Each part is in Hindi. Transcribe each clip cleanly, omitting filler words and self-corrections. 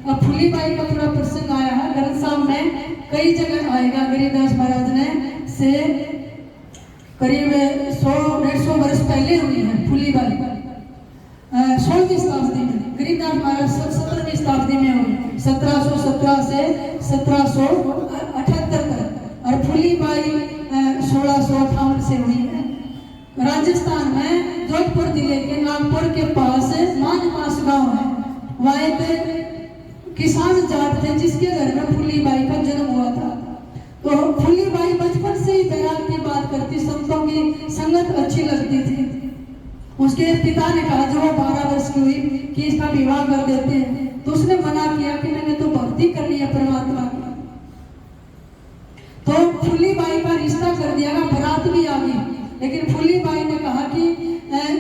अब फूलीबाई का थोड़ा प्रसंग आया है ग्रंथ साहब में, कई जगह आएगा। गरीबदास महाराज ने से करीब 100-150 वर्ष पहले हुई है फूलीबाई, 16वीं शताब्दी में। गरीबदास महाराज 17वीं शताब्दी में हुए, 1717 से 1778 तक, और फूलीबाई 1658 से हुई है। राजस्थान में जोधपुर जिले के नागपुर के पास मानपास गांव है, वहाँ एक किसान जाट थे जिसके घर में फूलीबाई का जन्म हुआ था। तो फूलीबाई बचपन से ही बैराग की बात करती, संतों की संगत अच्छी लगती थी। उसके पिता ने कहा जब वो 12 वर्ष की हुई कि इसका विवाह कर देते हैं, तो उसने मना किया कि मैंने तो भक्ति करनी है परमात्मा की। तो फूलीबाई का रिश्ता कर दिया गया, बारात भी आ गई, लेकिन फूलीबाई ने कहा कि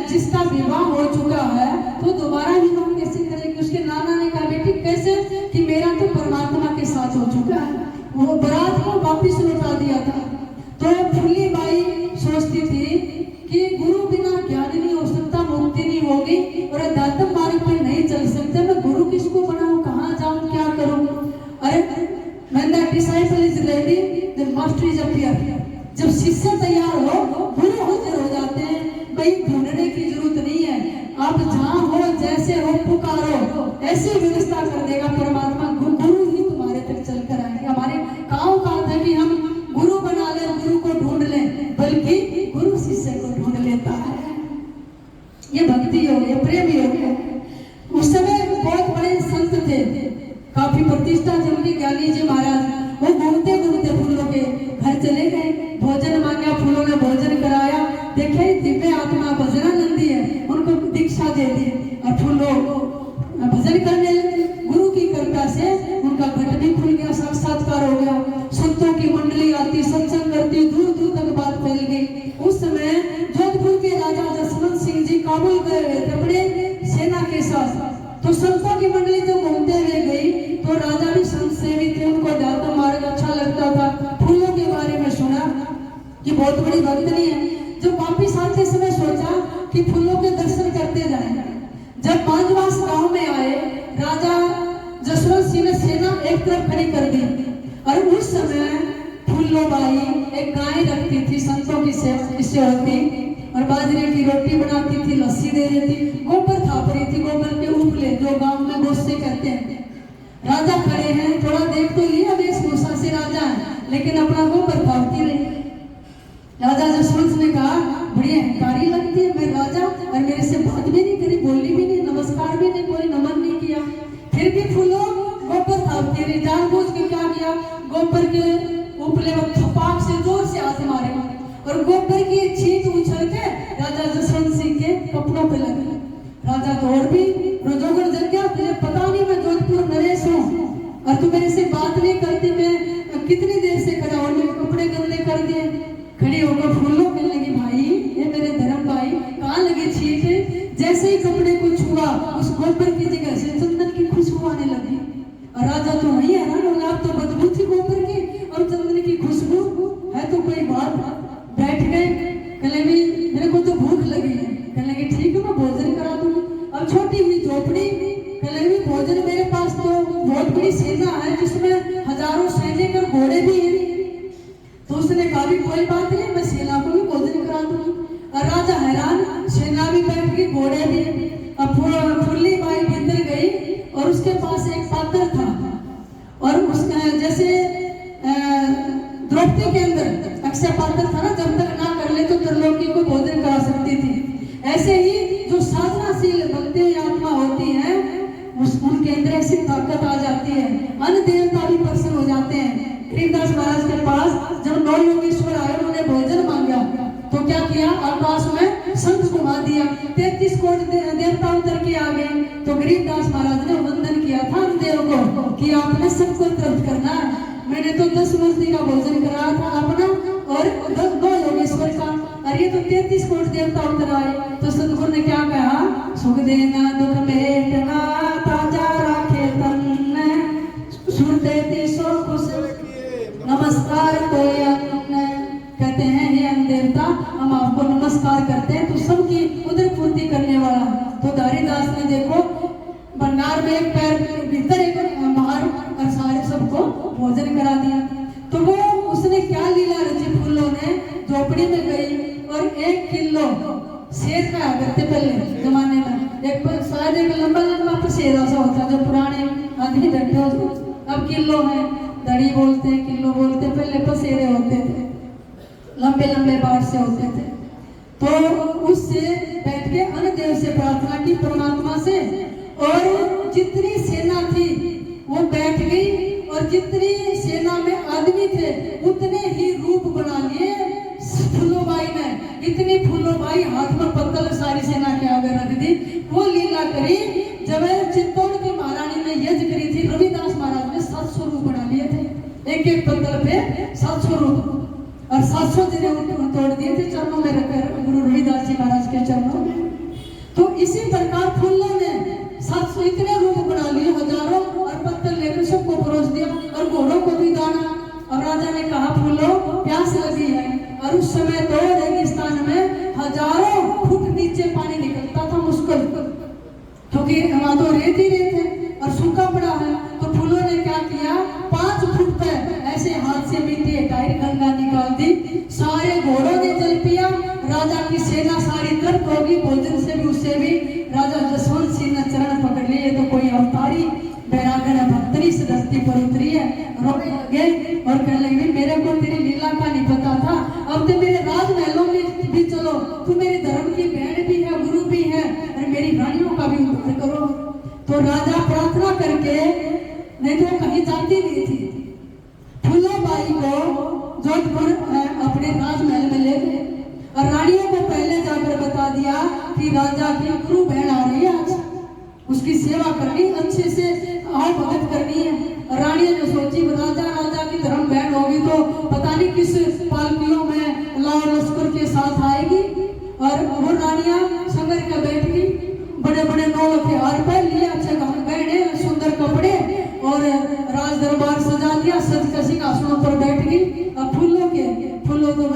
जिसका विवाह हो चुका है तो दोबारा विवाह कैसे करेगी। उसके नाना ने कहा बेटी कैसे, कि मेरा तो परमात्मा के साथ हो चुका है। वो बारात को वापिस लौटा दिया था। तो फूलीबाई सोचती थी कि गुरु बिना ज्ञान नहीं हो सकता, मुक्ति नहीं होगी, और अध्यात्म मार्ग पे नहीं चल सकते। मैं गुरु किसको बनाऊं, कहाँ जाऊं, क्या करूं। अरे when the disciple is ready, the master is appear। जब शिष्य तैयार हो गुरु हाजिर हो जाते हैं। कहीं ढूंढने की जरूरत नहीं है, आप जहाँ हो जैसे हो पुकारो, ऐसी व्यवस्था कर देगा परमात्मा। गुरु ही तुम्हारे तक चल कर आएंगे। हमारे गाँव का था कि हम गुरु बना ले, गुरु को ढूंढ ले, बल्कि गुरु शिष्य को ढूंढ लेता है। ये भक्ति योग है, प्रेम योग है। उस समय बहुत बड़े संत थे, काफी प्रतिष्ठा जिनकी, ज्ञानी जी महाराज। वो घूमते घूमते फूलों के घर चले गए, भोजन मांगा, फूलों ने भोजन कराया। देखे दिव्य आत्मा भजनानंदी है, उनको दीक्षा दे दी और फूलों भजन करने लगे। गुरु की कृपा से उनका घट भी खुल गया, साक्षात्कार हो गया। संतों की मंडली आती, सत्संग करती, दूर दूर तक बात फैल गई। उस समय जोधपुर के राजा जसवंत सिंह जी काबुल गए हुए थे अपने सेना के साथ। तो संतों की मंडली जब घूमते हुए गई तो राजा भी संत सेवी थे, उनको अध्यात्म मार्ग अच्छा लगता था। फूलों के बारे में सुना कि बहुत बड़ी भक्तनी है। जब वापिस आते समय सोचा कि फूलों के दर्शन करते जाएंगे। जब पांचवास गांव में आए, राजा जसवंत सिंह ने सेना एक तरफ खड़ी कर दी, और उस समय फूलोबाई एक गाय रखती थी, संतों की सेवा होती, और बाजरे की रोटी बनाती थी, लस्सी दे रही थी, गोबर थाप रही थी, गोबर के उपले जो गांव में गोस्से कहते हैं। राजा खड़े हैं, थोड़ा देख तो लिया वेशभूषा से राजा है, लेकिन अपना गोबर थापती रही। राजा जसवंत ने कहा बड़ी अहंकारी लगती है, मैं राजा, और मेरे से बात भी नहीं करी, बोली भी नहीं, नमस्कार भी नहीं, कोई नमन नहीं किया, फिर भी फूलों गोबर थापती रही। जानबूझ के क्या किया, गोबर के उपले में थपाक से जोर से हाथ मारे, और गोबर की एक छींट उछल के राजा जसवंत सिंह के कपड़ों पे लगी। राजा तो और भी रोजोगर जग गया, तुझे पता नहीं मैं जोधपुर नरेश हूँ और तू मेरे से बात नहीं करती, मैं कितनी देर से खड़ा और मेरे कपड़े गंदे कर दिए। खड़ी होकर फूलों कहने लगी भाई, ये मेरे धर्म भाई, कहाँ लगी छींट। जैसे ही कपड़े को छुआ, उस गोबर की जगह से चंदन की खुशबू आने लगी, और राजा तो वही है ना, आप तो बदबू थी गोबर की और चंदन की खुशबू है तो कोई बात। बैठ गए, कहने लगी मेरे को तो भूख लगी है, कहने लगी ठीक है मैं भोजन करा दूंगी। अब छोटी हुई झोपड़ी, कहने लगी भोजन मेरे पास तो बहुत बड़ी सेना है जिसमें हजारों सैनिक और घोड़े भी हैं। तो उसने कहा भी कोई बात नहीं, मैं सेना को भी भोजन करा दूंगी। और राजा हैरान, सेना भी बैठ गई, घोड़े भी। अब फूलीबाई भीतर गई और उसके पास एक पात्र था, और उसका जैसे द्रौपदी के अंदर अक्षय पात्र था ना, जब तक ना कर ले तो त्रिलोकी को भोजन करा सकती थी। ऐसे ही जो साधनाशील भक्ति आत्मा होती है, उनके अंदर ऐसी ताकत आ जाती है, अन्य देवता भी प्रसन्न हो जाते हैं। गरीबदास महाराज के पास जब 9 योगेश्वर आए, उन्होंने भोजन मांगा, तो क्या किया, आकाश में शंख घुमा दिया, 33 कोटि देवता उतर के आ गए। तो गरीबदास महाराज ने वंदन किया था देव को कि आपने सबको तृप्त करना है। मैंने तो 10 मूर्ति का भोजन कराया था अपना, और 2 योगेश्वर का, और ये तो 33 कोटि देवता उतर आए। तो सदगुरु ने क्या कहा, सुख देना दुख मेटना, ताजा राखे तन, सुन देती सो खुश, नमस्कार तो कहते हैं हे अन्न देवता, हम आपको नमस्कार करते हैं, तो सबकी उदर पूर्ति करने वाला। तो धारीदास ने देखो भंडार में एक पैर भीतर एक शेर का करते पहले जमाने में, एक शायद एक लंबा लंबा पसेरा सा होता जो पुराने आदमी बैठे हो, अब किलो है, दड़ी बोलते हैं, किलो बोलते हैं, पहले पसेरे होते थे, लंबे लंबे बाढ़ से होते थे। तो उससे बैठ के अन्य देव से प्रार्थना की, परमात्मा से, और जितनी सेना थी वो बैठ गई, और जितनी सेना में आदमी थे उतने ही रूप बना लिए फूलोबाई ने। इतनी फूलोबाई हाथ में पत्तल सारी सेना के आगे रख दी। वो लीला करी जब चित्तौड़ की महारानी ने यज्ञ करी थी, रविदास महाराज ने 700 रूप बना लिए थे, एक एक पत्तल पे 700 रूप, और 700 दिन उनको तोड़ दिए थे चरणों में रखकर, गुरु रविदास जी महाराज के चरणों में। तो इसी प्रकार फूलों ने 700 इतने रूप बना लिए, हजारों, और पत्तल लेकर सबको परोस दिया, और घोड़ों को भी दाना। और राजा ने कहा फूलों प्यास लगी है, और उस समय तो रेगिस्तान में हजारों फुट नीचे पानी निकलता था मुश्किल, क्योंकि वहां तो रेत ही रेत है और सूखा पड़ा है। तो फूलों ने क्या किया, 5 फुट पे ऐसे हाथ से मिट्टी हटाई, गंगा निकाल दी, सारे घोड़ों ने जल पिया, राजा की सेना सारी तृप्त होगी, भोजन से भी उससे भी। राजा जसवंत सिंह ने चरण पकड़ लिए, ये तो कोई अवतारी बैरागण भक्तरी से धरती पर उतरी है, रोने लगे और कहने लगे मेरे को तेरी लीला का नहीं पता था, अब तो मेरे राजमहलों में भी चलो, तू मेरे धर्म की बहन भी है, गुरु भी है, और मेरी रानियों का भी उद्धार करो। तो राजा प्रार्थना करके, नहीं तो कहीं जाती नहीं थी, फूलोबाई को जोधपुर अपने राजमहल में ले गए, और रानियों को पहले जाकर बता दिया कि राजा की गुरु बहन आ रही है, आज उसकी सेवा करनी, अच्छे से आओ भगत करनी है। रानियों ने सोची राजा की धर्म बहन होगी तो पता नहीं किस पालकियों में लाल लश्कर के साथ आएगी, और वो रानियां संगर का बैठ गई, बड़े बड़े 9 हथियार पहन लिए, अच्छे गहने सुंदर कपड़े, और राज दरबार सजा दिया, सज के सिंहासनों पर बैठ गई। अब फूलों तो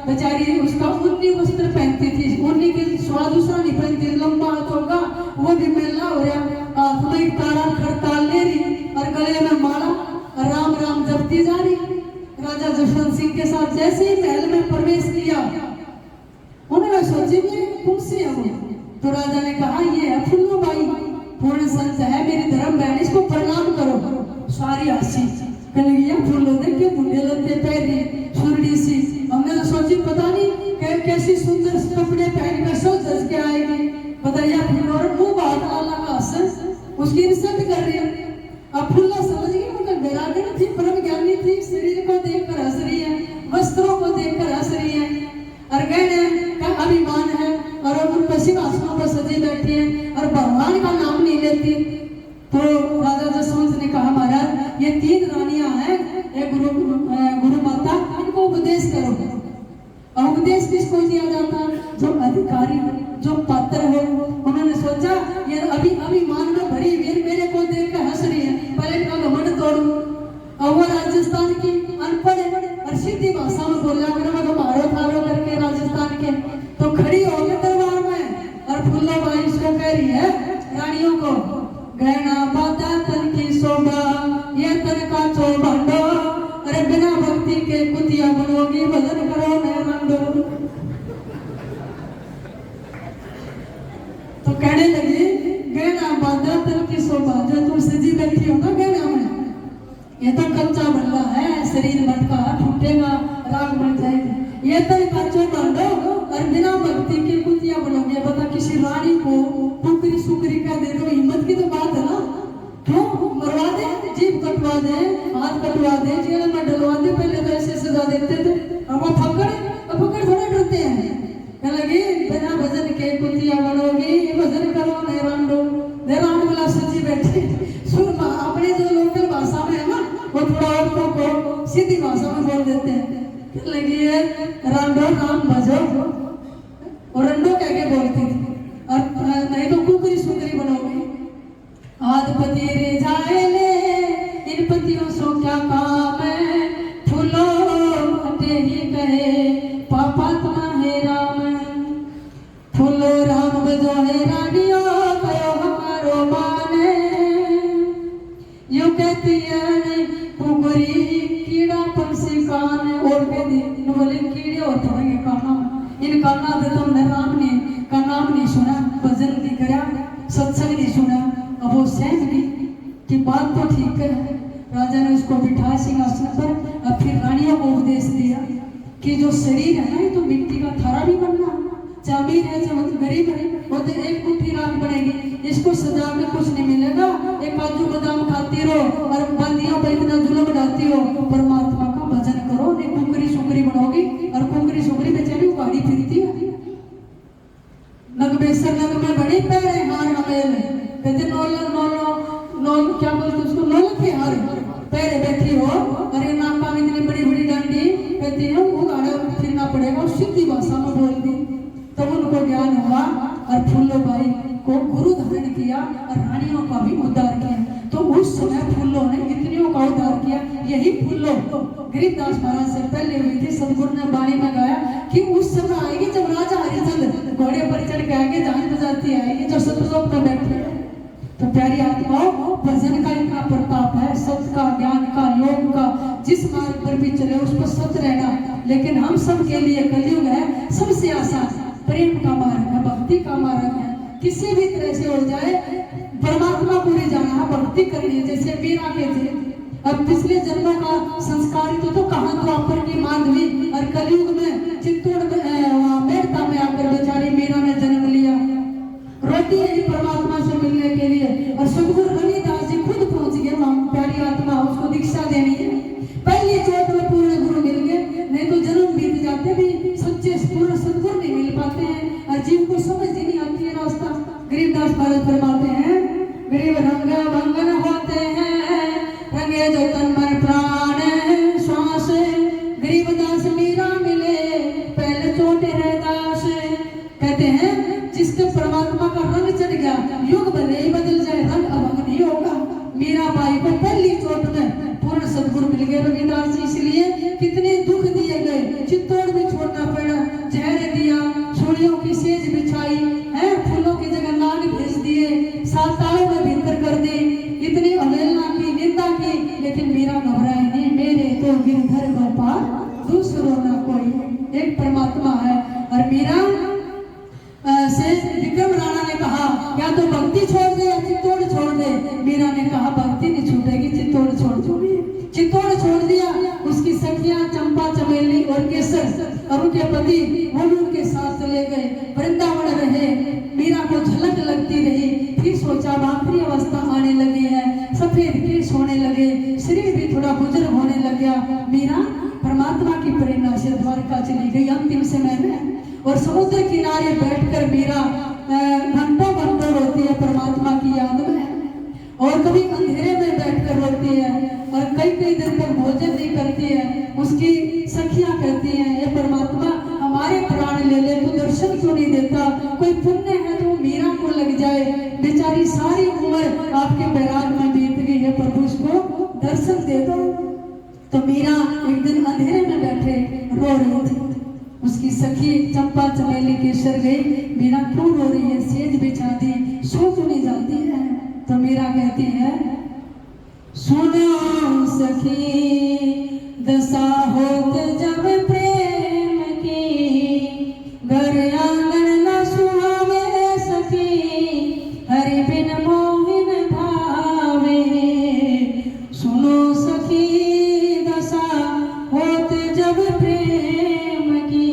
बेचारी उसका ऊनी वस्त्र पहनती थी, ऊनी के स्वाद दूसरा नहीं पहनती, लंबा हाथ होगा, वो भी मेला हो रहा, हाथ में एक तारा खड़ताल ले रही, और गले में माला, राम राम जपती जा रही। राजा जसवंत सिंह के साथ जैसे ही महल में प्रवेश किया, उन्होंने सोची भी कौन सी है वो, तो राजा ने कहा ये है फूलोबाई, पूर्ण संत है, मेरी धर्म बहन, इसको प्रणाम करो। सारी हंसी, कहने लगी फूलों देख के बुढ़े लगते पहने सुरड़ी सी, हमने तो सोची पता नहीं कैसी सुंदर कपड़े पहन कर सो जज के आएगी, बताइए फूलों मुंह बात आला का उसकी इज्जत कर रही है। अब फूला समझ गई मतलब बैरागण थी, परम ज्ञानी थी, शरीर को देखकर हंस रही है, वस्त्रों को देखकर हंस रही है, और गहने का अभिमान है, और उन पर सिंहासनों पर सजी बैठी है, और भगवान का नाम नहीं लेती। तो राजा जसवंत ने कहा महाराज ये 3 रानियां हैं, एक गुरु माता, इनको उपदेश करो। और उपदेश किसको दिया जाता, जो अधिकारी हो, जो पात्र हो। उन्होंने सोचा ये अभिमान में भरी वीर मेरे को देख कर हंस रही है, पहले इनका घमंड तोड़ूं। और वो राजस्थान की अनपढ़ और सीधी भाषा में बोला कर मारो थारो करके राजस्थान के, तो खड़ी हो गई दरबार में, और फूलोबाई इसको कह रही है रानियों को, गहना बाता तन की शोभा, ये तन का चौबंडो, अरे बिना भक्ति के कुतिया बनोगी, भजन करो नए रंडो। तो कहने लगी गहना बाता तन की शोभा, जो तुम सजी बैठी हो ना गहना में, ये तो कच्चा बल्ला है, शरीर मटका टूटेगा, राग बन जाएगी, ये तन का चौबंडो, और बिना भक्ति के कुतिया बनोगे। बता किसी रानी को टुकड़ी सुकड़ी का दे दो, हिम्मत की तो बात है ना, क्यों मरवा दे, जीभ कटवा दे, हाथ कटवा दे, जेल में डलवा दे, पहले तो ऐसे सजा देते थे, अब वो फकड़ थोड़ा डरते हैं। कहने लगी बिना भजन के कुतिया बनोगी, भजन करो नेरांडो। नेरांड वाला सजी बैठे सुन अपने जो लोकल भाषा में है ना, वो थोड़ा औरतों को सीधी भाषा में बोल देते हैं। कहने लगी रांडो नाम भजो, और रंडो कह के बोलती थी, और नहीं तो कुकरी सुकरी बनोगी। आदपति रे जाए ले, इन पतियों सो क्या काम है, फूलो हटे ही कहे पापात्मा है राम, फूलो राम बजो है रानियों, कयो हमारो माने, यूं कहती है कुकरी कीड़ा पंछी कान, और कहती बोले कीड़े होते हैं काना, इन काना दे तुमने राम ने नाम नहीं सुना, भजन नहीं करा, सत्संग नहीं सुना। अब वो सहम गई कि बात तो ठीक है। राजा ने उसको बिठाया सिंहासन पर। अब फिर रानियों को उपदेश दिया कि जो शरीर है ना, ये तो मिट्टी का थारा भी बनना, चाहे अमीर है चाहे गरीब है, वो तो एक मुट्ठी राख बनेगी। इसको सजा के कुछ नहीं मिलेगा। एक काजू बादाम खाती रहो और बंदियों पर इतना जुल्म डालती हो। परमात्मा का भजन करो, नहीं कुंकरी सुकरी बनोगी। और कुंकरी सुकरी बेचारी उगाड़ी फिरती है। नगबेसर नग में बड़ी पैर हार हमेल कहते नौल क्या बोलते उसको, नौल के हार पैर बैठी हो। अरे नाका में इतनी बड़ी बड़ी डंडी कहती है, उगाड़े फिरना पड़ेगा। सीधी भाषा में बोल दी। तब उनको ज्ञान हुआ और फूलो बाई को गुरु धारण किया और रानियों का भी उद्धार किया। तो उस समय फूलों ने इतनियों का उद्धार किया। यही फूलों गरीबदास महाराज से पहले हुई थी। सदगुरु ने वाणी में गाया कि उस समय आएगी जब राजा हरिचंद घोड़े पर चढ़ के आगे जान बजाती आएगी, जो सतलोक में बैठे। तो प्यारी आत्माओं, भजन का इतना प्रताप है, सत्य का, ज्ञान का, योग का। जिस मार्ग पर भी चले उस पर सत्य रहना। लेकिन हम सब के लिए कलयुग है सबसे आसान प्रेम का मार्ग है, भक्ति का मार्ग है। किसी भी तरह से हो जाए परमात्मा को ले जाना है, भक्ति करनी है। जैसे मीरा के थे, अब पिछले जन्मों का संस्कार तो कहाँ द्वापर की माधवी और कलयुग में चित्तौड़ में मेड़ता में आकर बेचारी मीरा ने जन्म लिया। रोटी है परमात्मा से मिलने के लिए। और सदगुरु रविदास जी खुद पहुंच गए वहां। प्यारी आत्मा, उसको दीक्षा देनी है। पहली चोट में पूर्ण गुरु मिल गए, नहीं तो जन्म बीत जाते भी सच्चे पूर्ण सदगुरु नहीं मिल पाते हैं और जीव को समझ ही नहीं आती है रास्ता। गरीबदास महाराज फरमाते हैं, गरीब रंग भंगन होते हैं, रंगे जो तन मन प्राण श्वास। गरीबदास मीरा मिले पहले चोटे रहदास। कहते हैं जिसके परमात्मा का रंग चढ़ गया, युग भले ही बदल जाए, रंग अभंग नहीं होगा। मीरा बाई को पहली चोट में पूर्ण सदगुरु मिल गए रविदास जी। इसलिए कितने दुख दिए गए, चित्तौड़ में छोड़ना पड़ा, जहर दिया, सूर्यों की सेज बिछाई है, फूलों की जगह नाग भेज दिए, साताओं में भीतर कर दी, इतनी अवहेलना की, निंदा की। लेकिन मीरा घबराई नहीं, मेरे तो गिरधर गोपाल दूसरों ना कोई, एक परमात्मा है। और मीरा से विक्रम राणा ने कहा, या तो भक्ति छोड़ दे या चित्तौड़ छोड़ दे। मीरा ने कहा भक्ति नहीं छूटेगी, चित्तौड़ छोड़ दूंगी। चित्तौड़ छोड़ दिया। उसकी सखियां चंपा, चमेली और केसर और उनके पति वो उनके साथ चले गए, वृंदावन रहे। मीरा को झलक लगती रही। फिर सोचा आखिरी अवस्था आने लगी है, सफेद केश होने लगे, शरीर भी थोड़ा बुजुर्ग होने लग गया। मीरा परमात्मा की प्रेरणा से द्वारका चली गई अंतिम समय में। और समुद्र किनारे बैठकर मीरा घंटों घंटों रोती है परमात्मा की याद में। और कभी अंधेरे में बैठकर रोती है और कई कई दिन तक भोजन नहीं करती है। उसकी सखियां कहती हैं, ये परमात्मा हमारे प्राण ले ले, तू दर्शन क्यों नहीं देता? कोई पुण्य है तो मीरा को लग जाए, बेचारी सारी उम्र आपके बैराग में बीत गई है, प्रभु उसको दर्शन दे दो। तो मीरा एक दिन अंधेरे में बैठे रो रही थी। उसकी सखी चंपा, चमेली, केसर गई, मीरा क्यों रो रही है? सेज बिछा दी, सो क्यों नहीं जाती है? तो मीरा कहती है, सुनो सखी दशा होत जब प्रेम की, घर आंगन न सुहावे सखी, हरि बिन मोहिन भावे। सुनो सखी दशा होत जब प्रेम की।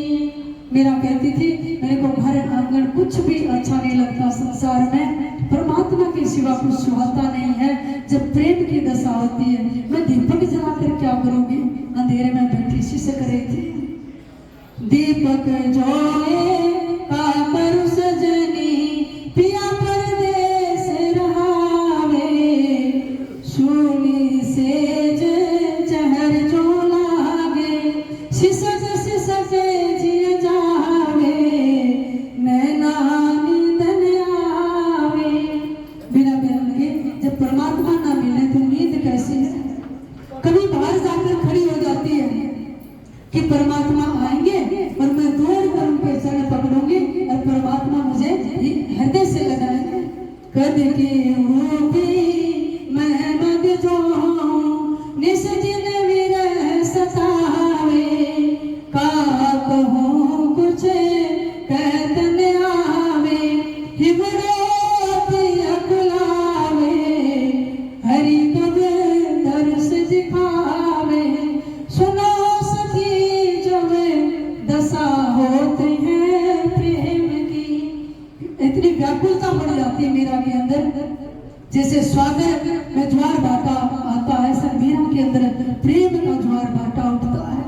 मीरा कहती थी, मेरे को घर आंगन कुछ भी अच्छा नहीं लगता संसार में, परमात्मा के सिवा कुछ सुहाता नहीं है। जब प्रेम की दशा होती है, मैं दीपक जलाकर क्या करूंगी? अंधेरे में बैठी शिशक रही थी। दीपक जोए का करू सजनी, पिया परदेस रहावे, सूली सेज जहर जो लागे, शिशक शिशक जिय जावे, नैना नींदन आवे। बिना बयान के जब परमात्मा ना मिले तो नींद कैसी है? कभी बाहर जाकर खड़ी हो जाती है कि परमात्मा आएंगे और मैं दौड़ कर उनके चरण पकड़ूंगी और परमात्मा मुझे हृदय से लगाएंगे। कद के वो भी मैं मग जो निस दिन विरह सतावे, का कहूँ कुछ कहतन आवे, प्रेम का ज्वार भाटा उठता है।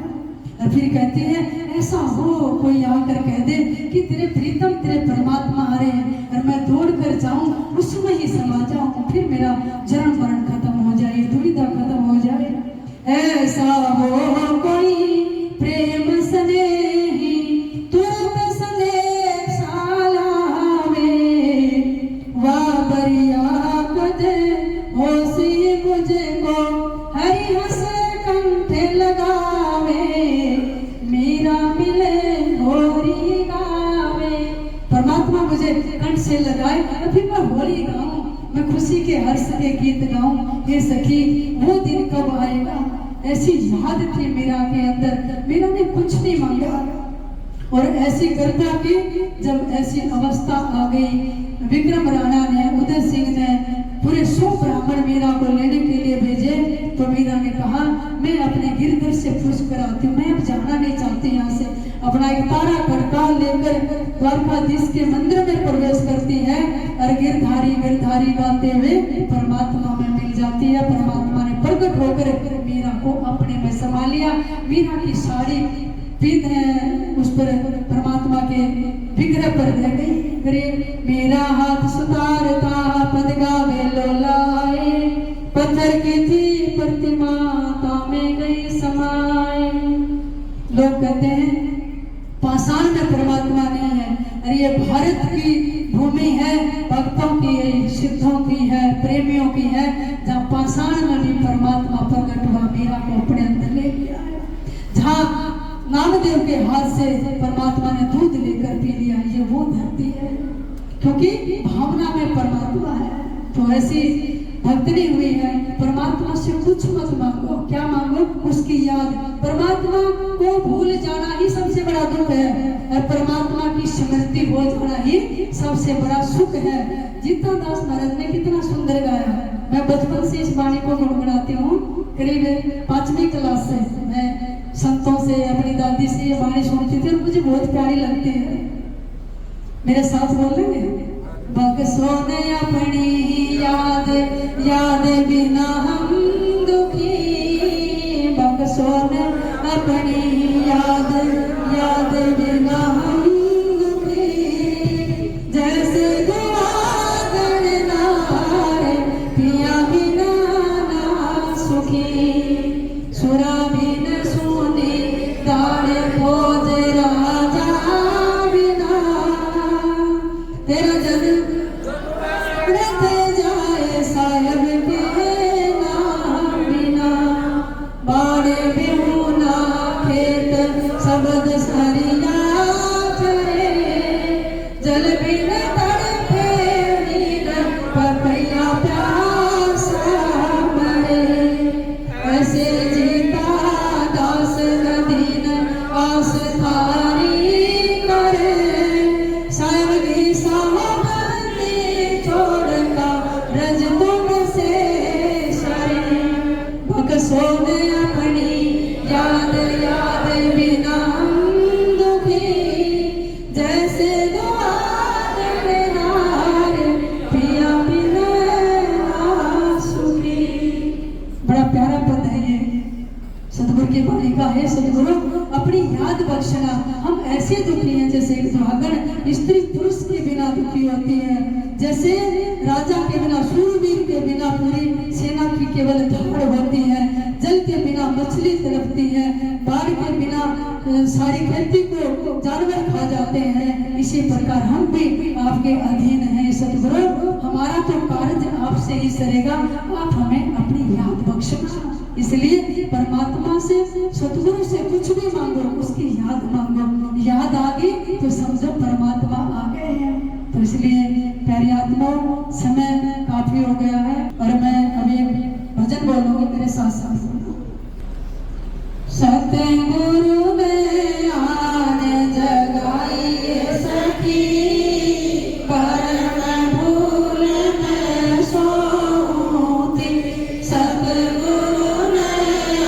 और फिर कहती है ऐसा हो कोई आकर कह दे कि तेरे प्रीतम तेरे परमात्मा आ रहे हैं और मैं दौड़ कर जाऊं उसमें ही समा जाऊं, फिर मेरा जन्म मरण खत्म हो जाए, दुविधा खत्म हो जाए। ऐसा हो कोई प्रेम स्नेही तुरंत संदेश लावे, वाह बरिया कद होशी मुझको हरि हंस कंठ लगावे, मेरा मिले होरी गावे। परमात्मा मुझे कंठ से लगाए और फिर मैं होली गाऊं, मैं खुशी के हर्ष के गीत गाऊं। हे सखी वो दिन कब आएगा, ऐसी याद थी मेरा के अंदर, मेरा ने कुछ नहीं मांगा। और ऐसी कृपा की जब ऐसी अवस्था आ गई, विक्रम राणा ने उदय सिंह ने पूरे 100 ब्राह्मण मीरा को लेने के लिए भेजे, तो मीरा ने कहा मैं अपने गिरधर से पूछ कर आती हूँ, मैं अब जाना नहीं चाहती यहाँ से। अपना एक तारा कटकाल लेकर द्वारकाधीश के मंदिर में प्रवेश करती है और गिरधारी गिरधारी गाते हुए परमात्मा में मिल जाती है। परमात्मा ने प्रकट होकर मीरा को अपने में समा लिया। मीरा की साड़ी पीत उस पर परमात्मा के विग्रह पर रह गई। रे मेरा हाथ सुतारता पद गावे लोलाए, पत्थर की थी प्रतिमा तामे गई समाए। लोग कहते हैं पाषाण में परमात्मा नहीं है, अरे ये भारत की भूमि है, भक्तों की है, सिद्धों की है, प्रेमियों की है, जहाँ पाषाण में भी परमात्मा प्रकट हुआ, मीरा को अपने अंदर ले लिया है। जहाँ नामदेव के हाथ से परमात्मा ने दूध लेकर पी लिया, ये वो धरती है, क्योंकि भावना में परमात्मा है। तो ऐसी भक्तनी हुई है। परमात्मा से कुछ मत मांगो, क्या मांगो? उसकी याद। परमात्मा को भूल जाना ही सबसे बड़ा दुख है और परमात्मा की स्मृति हो जाना ही सबसे बड़ा सुख है। जीता दास महाराज ने कितना सुंदर गाया। मैं बचपन से इस वाणी को गुनगुनाती हूँ, करीब 5वीं क्लास से मैं संतों से अपनी दादी से ये वाणी सुनती थी और मुझे बहुत प्यारी लगती है। मेरे साथ बोल लेंगे? बक्सों ने अपनी याद याद बिना हम दुखी, बक्सों ने अपनी याद याद बिना हम दुखी, जैसे गुआगन नारे पिया बिना ना सुखी, सुरा बिन सुनी दाड़े खोज राजा बिना, तेरा जन्म जाए साहेब के नाम बिना, बाड़े बिहुना खेत सबद सरिया चरे, जल बिन तड़पे नीर पपैया प्यासा मरे, ऐसे जीता दास नदीन आस थारी करे, साहेब की साहब सोने अपनी याद याद बिना दुखी, जैसे पिया बिना सुखी। बड़ा प्यारा पद है ये, सतगुरु की वाणी का है। सतगुरु अपनी याद बख्शना। हम ऐसे दुखी हैं जैसे एक सुहागन स्त्री पुरुष के बिना दुखी होती है, जैसे राजा के बिना, शूरवीर के बिना पूरी सेना की केवल धाड़ होती है, जल के बिना मछली तड़पती है, बाढ़ के बिना सारी खेती को जानवर खा जाते हैं। इसी प्रकार हम भी आपके अधीन हैं सतगुरु। हमारा तो कार्य आपसे ही सरेगा, आप हमें अपनी याद बख्शना। इसलिए परमात्मा से, सतगुरु से कुछ भी मांगो, उसकी याद मांगो। याद आ गई तो समझो परमात्मा आ गए हैं। तो इसलिए प्यारी आत्माओं, समय काफी हो गया है और मैं अभी भजन बोलूंगी, मेरे साथ साथ बोलो। सतगुरु में आन जगाइए सखी, परम भूल में सोती, सतगुरु में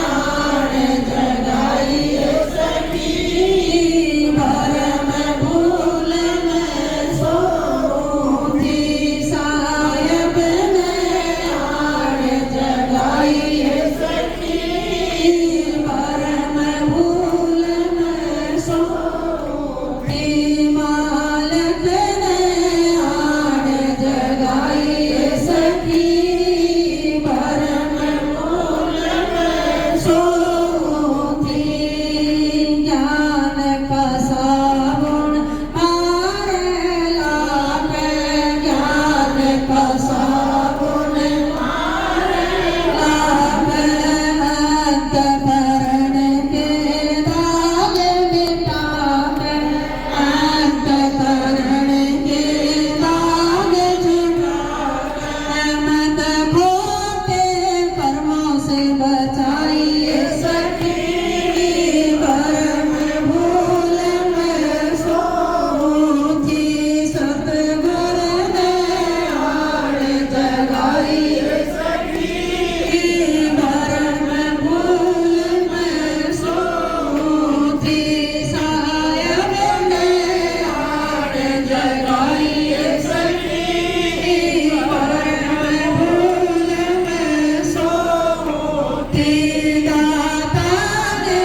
आन जगाइए सखी, परम भूल में सोती, साहेब में आन जगाइए सखी, बचाई सखी परम भूल में सोची सतगुर ने आड़ जगाई सखी परम भूल में सोची सायब ने आड़ जगाई सखी परम भूल में सोची दाता ने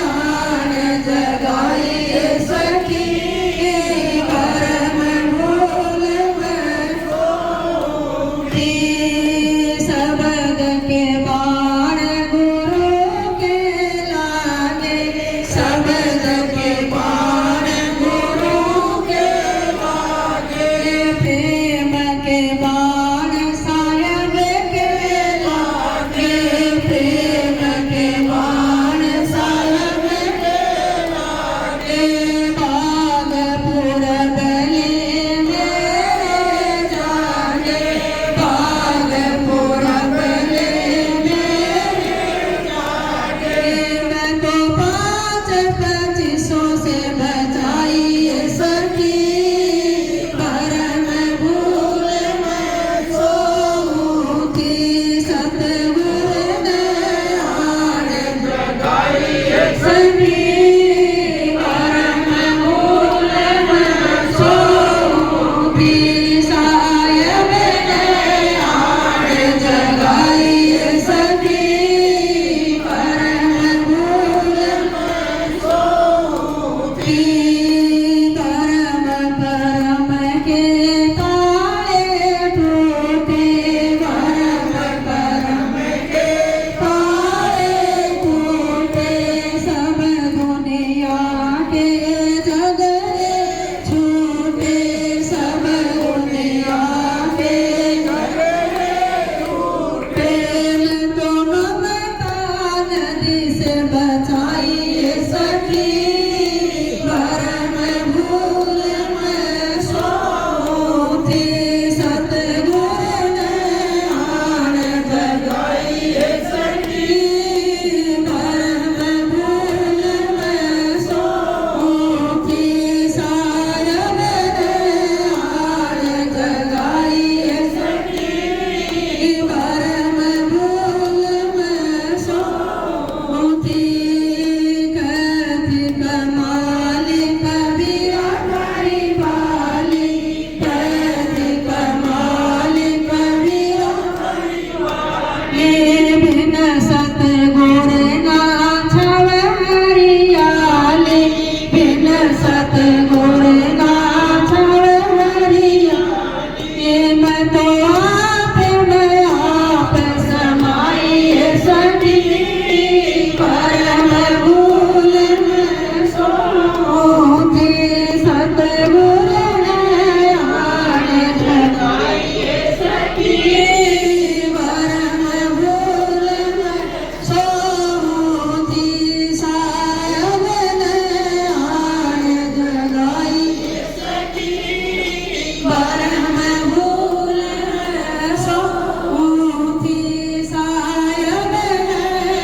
आड़ जगाई सखी परम भूल में सोची शब्द के बाण गुरु के लागे शब्द के बाण गुरु के लागे प्रेम के बाण सायब के लागे प्रेम के बाण सायब के लागे बागपुर गली मेरे जागे बागपुर गली मेरे जागे मैं तो 5-25 से बचाई सखी परम भूल में सोची सतगुर ने आड़ जगाई सखी परम भूल में सोची सायब ने आड़ जगाई सखी परम भूल में सोची धर्म परम के ताले टूटे धर्म परम के ताले टूटे सब दुनिया के झगड़े छूटे सब दुनिया के झगड़े छूटे मैं तो ममता नदी से बचाई सखी परम भूल में सोची सतगुर ने आड़ जगाई सखी परम भूल में सोची सायब ने आड़ जगाई सखी परम भूल में सोची कथि कमाली कबीरा करी वाली कथि कमाली कबीरा करी वाली बिन सतगुर ना छव हरियाली बिन सतगुर ना छव हरियाली मैं तो आप में आप समाई सखी परम भूल में सोची सतगुर ने आड़ जगाई सखी परम भूल में सोची सायब ने आड़ जगाई सखी परम भूल में सोची सायब ने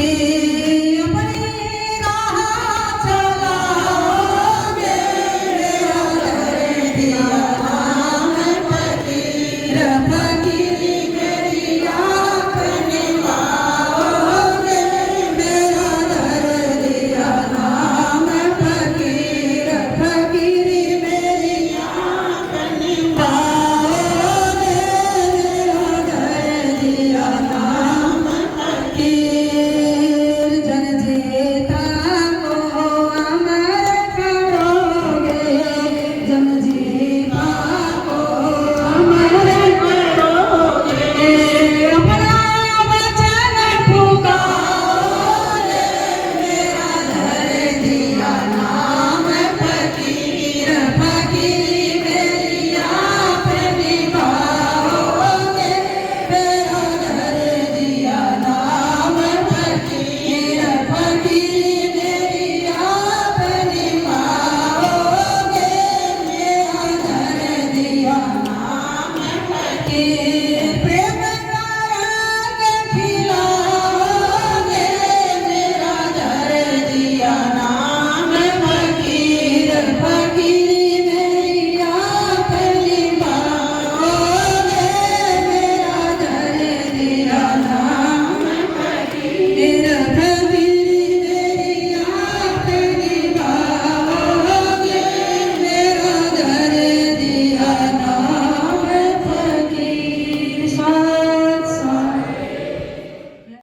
रे